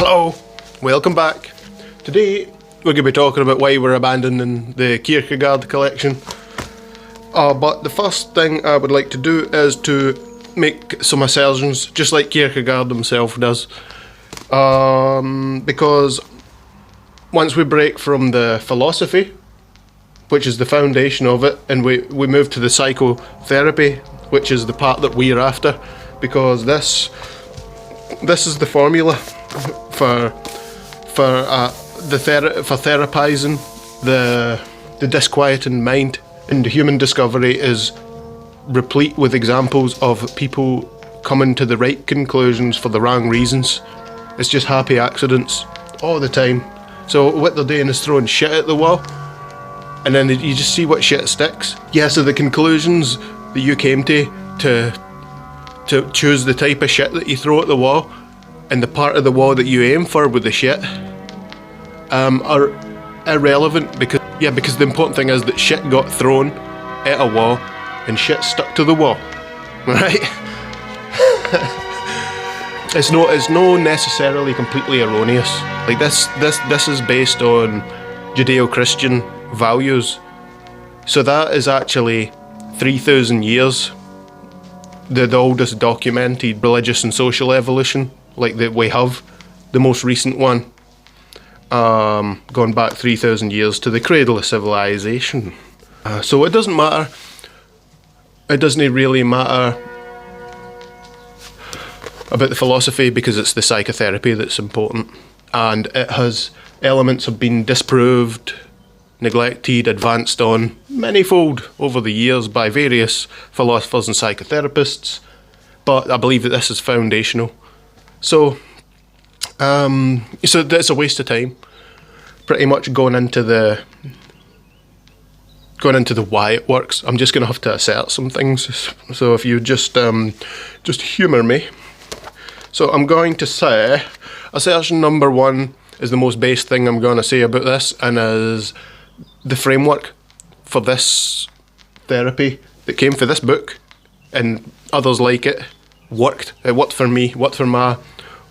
Hello, welcome back. Today we're going to be talking about why we're abandoning the Kierkegaard collection. But the first thing I would like to do is to make some assertions, just like Kierkegaard himself does. Because once we break from the philosophy, which is the foundation of it, and we move to the psychotherapy, which is the part that we're after, because this is the formula for therapizing the disquieting mind. And the human discovery is replete with examples of people coming to the right conclusions for the wrong reasons. It's just happy accidents all the time. So what they're doing is throwing shit at the wall, and then you just see what shit sticks. Yeah, so the conclusions that you came to choose the type of shit that you throw at the wall, and the part of the wall that you aim for with the shit, are irrelevant because the important thing is that shit got thrown at a wall and shit stuck to the wall, right? It's no necessarily completely erroneous. Like this is based on Judeo-Christian values. So that is actually 3,000 years, the oldest documented religious and social evolution, like that we have. The most recent one, going back 3,000 years to the cradle of civilization. So it doesn't matter. It doesn't really matter about the philosophy because it's the psychotherapy that's important, and it has elements have been disproved, neglected, advanced on manyfold over the years by various philosophers and psychotherapists, but I believe that this is foundational. So it's a waste of time, pretty much going into the why it works. I'm just going to have to assert some things, so if you just humour me. So I'm going to say assertion number one is the most base thing I'm going to say about this, and is the framework for this therapy that came for this book and others like it worked. It worked for me, worked for my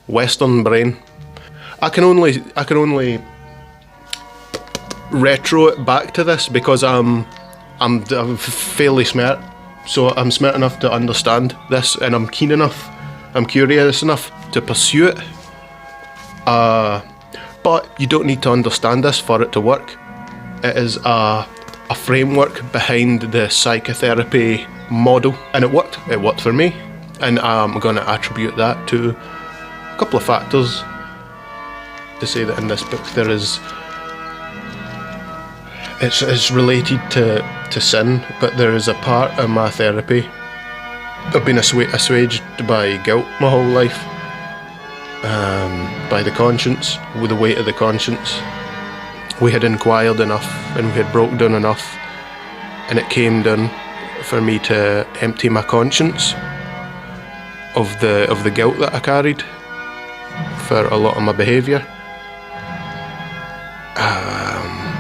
Western brain. I can only retro it back to this because I'm fairly smart, so I'm smart enough to understand this, and I'm curious enough to pursue it. But you don't need to understand this for it to work. It is a framework behind the psychotherapy model, and it worked. It worked for me, and I'm going to attribute that to a couple of factors. To say that in this book it's related to sin, but there is a part of my therapy. I've been assuaged by guilt my whole life, by the conscience, with the weight of the conscience. We had inquired enough and we had broke down enough, and it came down for me to empty my conscience of the guilt that I carried for a lot of my behaviour.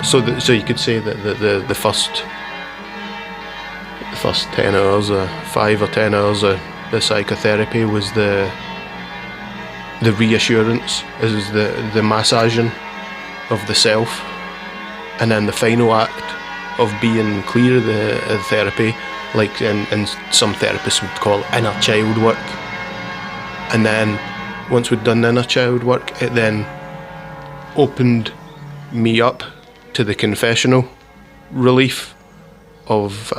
So you could say that the first 10 hours, 5 or 10 hours of the psychotherapy was the reassurance, is the massaging of the self, and then the final act of being clear of the therapy, like and some therapists would call inner child work. And then once we'd done inner child work, it then opened me up to the confessional relief of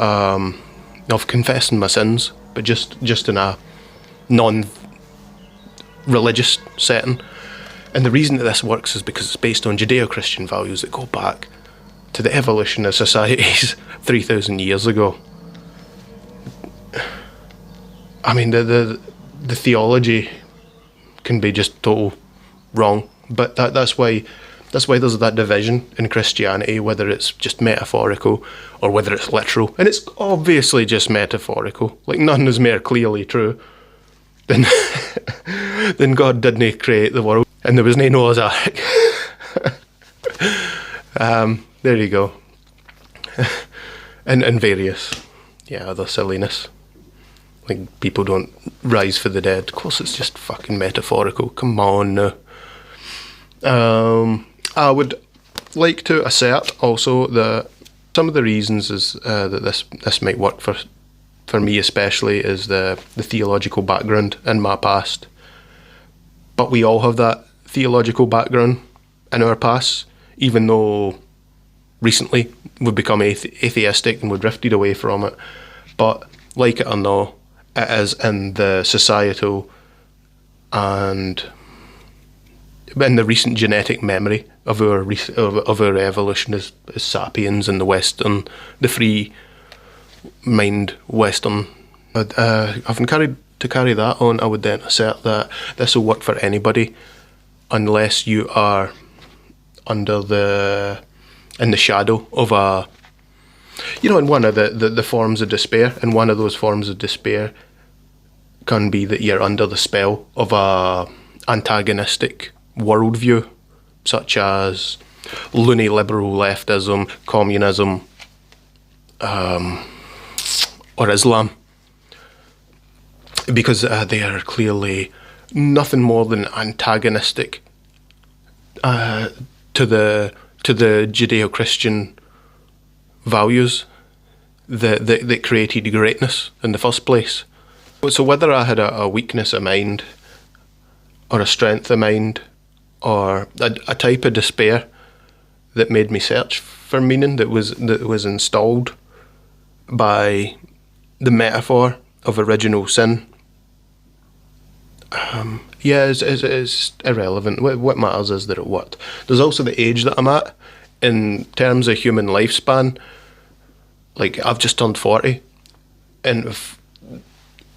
confessing my sins, but just in a non-religious setting. And the reason that this works is because it's based on Judeo-Christian values that go back to the evolution of societies 3,000 years ago. I mean, the theology can be just total wrong, but that's why there's that division in Christianity, whether it's just metaphorical or whether it's literal. And it's obviously just metaphorical. Like, none is more clearly true than God didn't create the world, and there was no Noah's Ark. There you go. and various other silliness. Like, people don't rise for the dead. Of course, it's just fucking metaphorical. Come on now. I would like to assert also that some of the reasons is that this might work for me especially is the theological background in my past. But we all have that theological background in our past, even though recently we've become atheistic and we've drifted away from it. But like it or not, it is in the societal and in the recent genetic memory of our evolution as sapiens in the free mind Western. Having to carry that on, I would then assert that this will work for anybody, unless you are in the shadow of in one of the forms of despair. And one of those forms of despair can be that you're under the spell of a antagonistic worldview, such as loony liberal leftism, communism, or Islam, because they are clearly nothing more than antagonistic to the Judeo-Christian values that created greatness in the first place. So whether I had a weakness of mind or a strength of mind or a type of despair that made me search for meaning that was installed by the metaphor of original sin, is irrelevant. What matters is that it worked. There's also the age that I'm at in terms of human lifespan. Like, I've just turned 40, and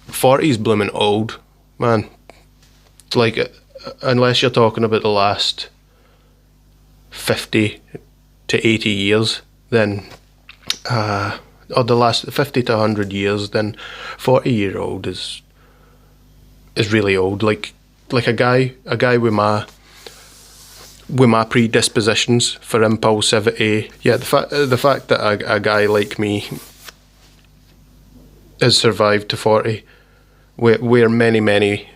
40 is blooming old, man. Like, unless you're talking about the last 50 to 80 years, then or the last 50 to 100 years, then 40-year-old is really old. Like a guy with my predispositions for impulsivity. Yeah, the fact that a guy like me has survived to 40, where many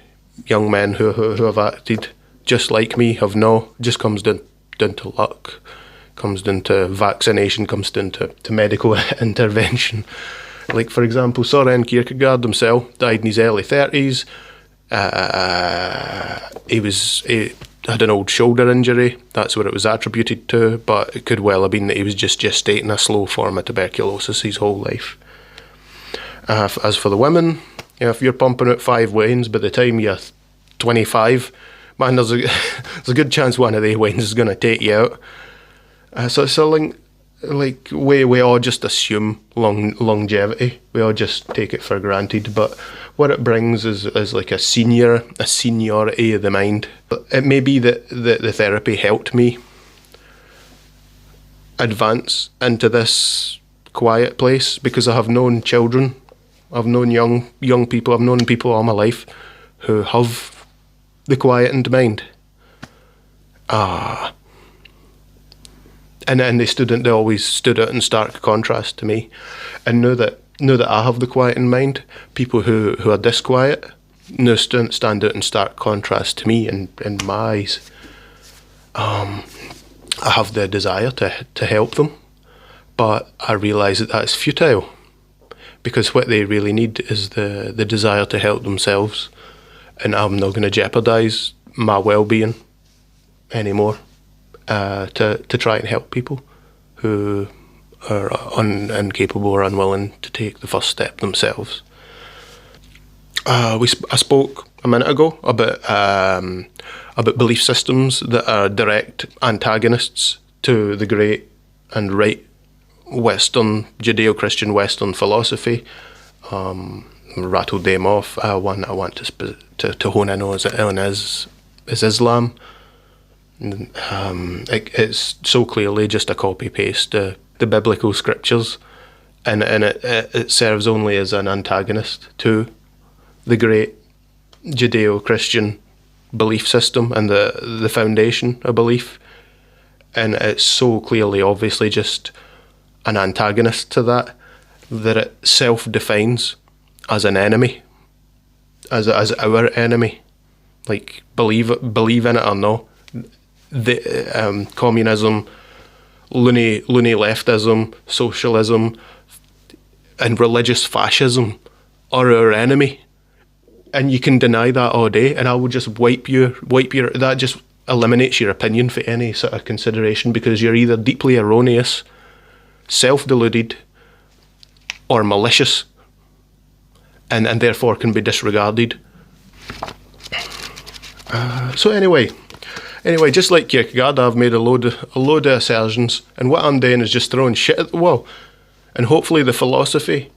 young men who have acted just like me have no, just comes down to luck, comes down to vaccination, comes down to medical intervention. Like, for example, Soren Kierkegaard himself died in his early 30s. He had an old shoulder injury. That's what it was attributed to, but it could well have been that he was just gestating a slow form of tuberculosis his whole life. As for the women, if you're pumping out 5 wains by the time you're 25, man, there's a good chance one of the wains is going to take you out. So like we all just assume longevity. We all just take it for granted. But what it brings is like a seniority of the mind. It may be that the therapy helped me advance into this quiet place, because I have known children, I've known young people, I've known people all my life who have the quietened mind. And they always stood out in stark contrast to me. And now that I have the quietened mind, people who are disquiet now stand out in stark contrast to me in my eyes. I have the desire to help them, but I realise that that's futile, because what they really need is the desire to help themselves, and I'm not going to jeopardise my well-being anymore to try and help people who are incapable or unwilling to take the first step themselves. I spoke a minute ago about belief systems that are direct antagonists to the great and right Western, Judeo-Christian Western philosophy. Rattled them off. One I want to hone in on is Islam. It's so clearly just a copy-paste to the biblical scriptures, and it serves only as an antagonist to the great Judeo-Christian belief system and the foundation of belief. And it's so clearly, obviously, just an antagonist to that it self-defines as an enemy, as our enemy. Like, believe in it or no, communism, loony leftism, socialism, and religious fascism are our enemy. And you can deny that all day, and I will just wipe your. That just eliminates your opinion for any sort of consideration, because you're either deeply erroneous, self-deluded, or malicious, and therefore can be disregarded. So anyway, just like Kierkegaard, I've made a load of assertions, and what I'm doing is just throwing shit at the wall, and hopefully the philosophy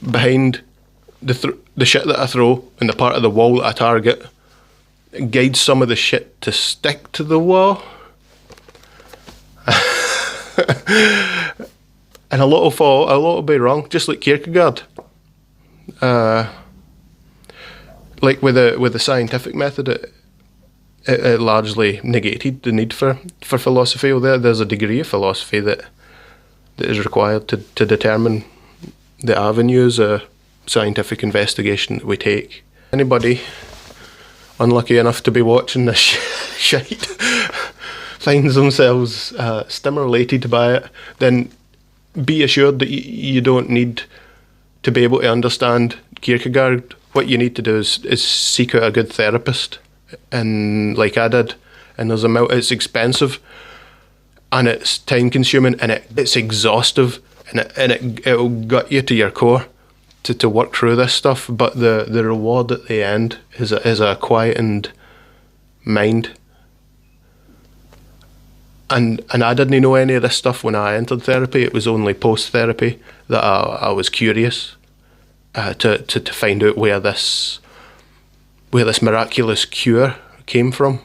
behind the shit that I throw and the part of the wall that I target guides some of the shit to stick to the wall. And a lot will be wrong, just like Kierkegaard. Like with the scientific method, it largely negated the need for philosophy. Although there's a degree of philosophy that is required to determine the avenues of scientific investigation that we take. Anybody unlucky enough to be watching this shite finds themselves stimulated by it, then be assured that you don't need to be able to understand Kierkegaard. What you need to do is seek out a good therapist, and like I did, and it's expensive, and it's time consuming, and it's exhaustive, and it'll gut you to your core to work through this stuff. But the reward at the end is a quietened mind. And I didn't know any of this stuff when I entered therapy. It was only post-therapy that I was curious to find out where this miraculous cure came from.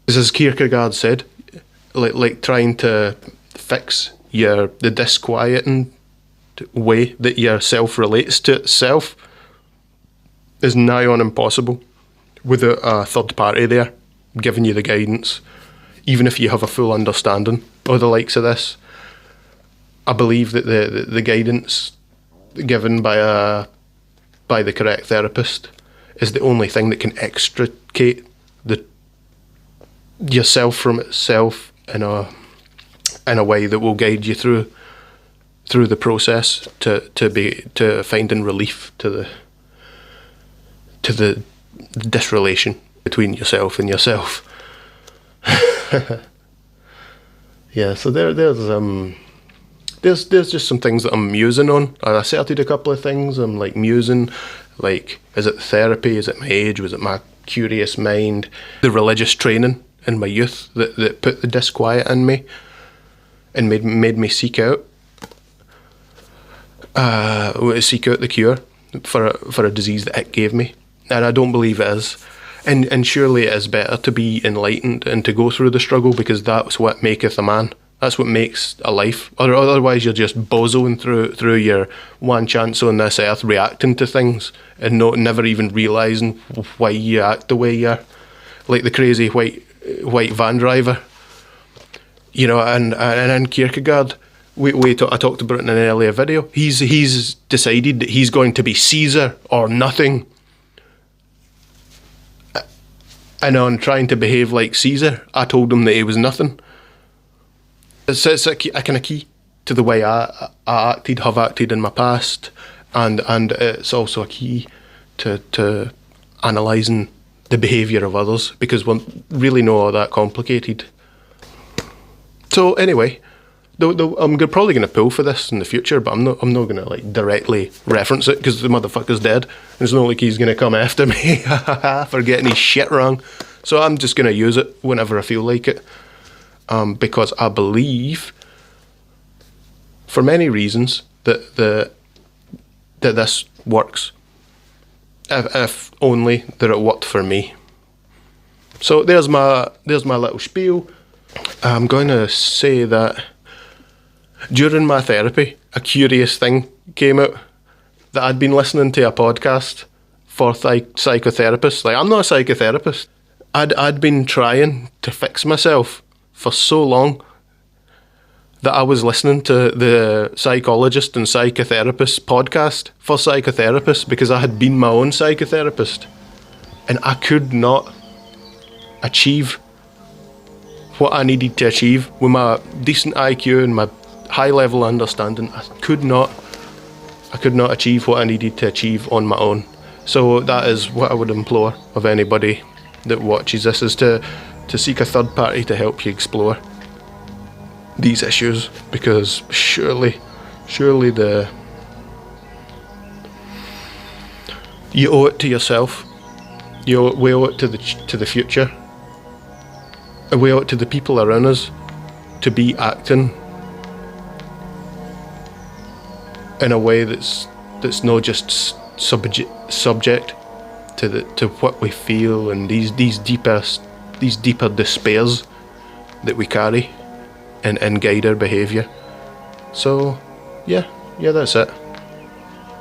Because as Kierkegaard said, like trying to fix the disquieting way that your self relates to itself is nigh on impossible without a third party there giving you the guidance, even if you have a full understanding of the likes of this. I believe that the guidance given by the correct therapist is the only thing that can extricate yourself from itself in a way that will guide you through the process to finding relief to the disrelation between yourself and yourself. Yeah, so there's just some things that I'm musing on. I asserted a couple of things. I'm like musing, like, is it therapy? Is it my age? Was it my curious mind? The religious training in my youth that put the disquiet in me and made me seek out the cure for a disease that it gave me. And I don't believe it is. And surely it is better to be enlightened and to go through the struggle, because that's what maketh a man. That's what makes a life. Otherwise you're just bozoing through your one chance on this earth, reacting to things and never even realising why you act the way you are. Like the crazy white van driver. You know, and in Kierkegaard, I talked about it in an earlier video, he's decided that he's going to be Caesar or nothing. And on trying to behave like Caesar, I told him that he was nothing. It's a kind of key to the way I have acted in my past, and it's also a key to analysing the behaviour of others, because we're really not all that complicated. So anyway, I'm probably going to pull for this in the future, but I'm not going to like directly reference it, because the motherfucker's dead. It's not like he's going to come after me for getting his shit wrong. So I'm just going to use it whenever I feel like it, because I believe, for many reasons, that this works. If only that it worked for me. So there's my little spiel. I'm going to say that during my therapy, a curious thing came out, that I'd been listening to a podcast for psychotherapists. Like, I'm not a psychotherapist. I'd been trying to fix myself for so long that I was listening to the psychologist and psychotherapist podcast for psychotherapists, because I had been my own psychotherapist, and I could not achieve what I needed to achieve. With my decent IQ and my high level understanding, I could not achieve what I needed to achieve on my own. So that is what I would implore of anybody that watches this, is to seek a third party to help you explore these issues, because surely you owe it to yourself. We owe it to the future, and we owe it to the people around us to be acting in a way that's not just subject to what we feel and these deeper despairs that we carry and guide our behaviour. So yeah, that's it.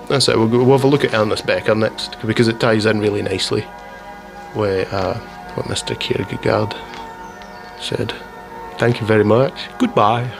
We'll have a look at Ernest Becker next, because it ties in really nicely with what Mr. Kierkegaard said. Thank you very much. Goodbye.